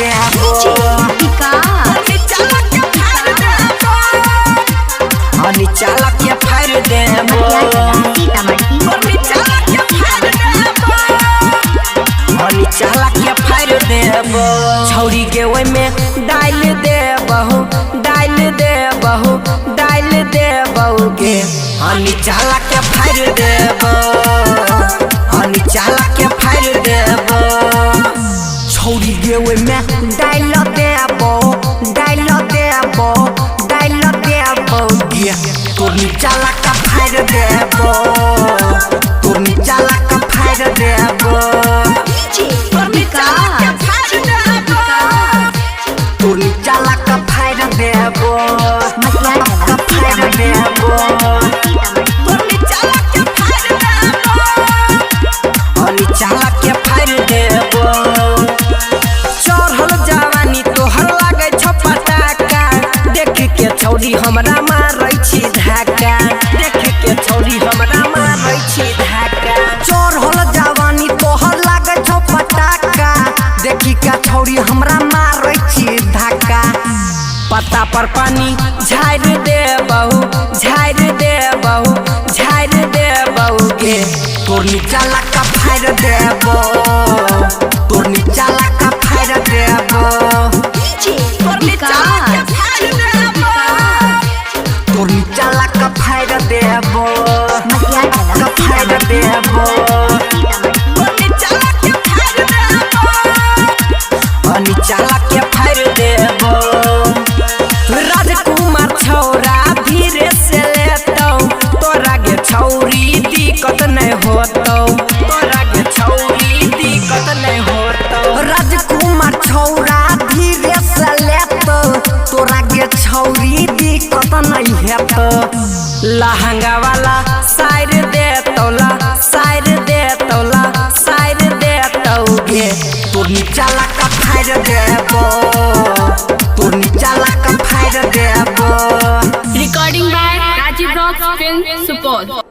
देबो हनी चाला के फाड़ देबो हनी चाला के फाड़ देबो छौरी के ओय में डाल देबहु डाल देबहु डाल देबहु के हनी चाला के फाड़ देबो हनी चाला के फाड़ देबो छौरी के ओय में डाल देबो डाल देबो डाल देबो के तोरनी चाला का फाड़ देबो तोरनी चाला का फाड़ देबो तोरनी चाला का फाड़ देबो का फाड़ देबो तोरनी चाला के फाड़ देबो हनी चाला के फाड़ देबो चढ़ल जवानी तोहर लागे छ पटाका देख के छौरी हमरा मारै छी धाका देख के छौरी हमरा मारै छी धाका चढ़ल जवानी तोहर लागे छ पटाका देख के छौरी हमरा मारै छी धाका पत्ता पर पानी झाड़ देबहु झाड़ देबहु झाड़ देबहु के तोरनी चाला का फाड़ देबो तोरनी चाला का फाड़ देबो तोरनी चाला का फाड़ देबो तोरनी चाला का फाड़ देबो का फाड़ देबो तोरनी चाला के फाड़ देबो हनी चाला के फाड़ देबो राजकुमार छौरा धीरे से लेतौ तोरा के छौरी दिक्कत नहीं होतौ तोरा के छौरी दिक्कत नहीं होतौ राजकुमार छौरा धीरे से लेतौ तोरा के छौरी दिक्कत नहीं हेतौ लहंगा वाला साइड देतौला साइड देतौला साइड देतौ गे तोरनी चाला का फाड़ देबो तोरनी चाला का फाड़ देबो Recording by Rajiv Rock Film Support.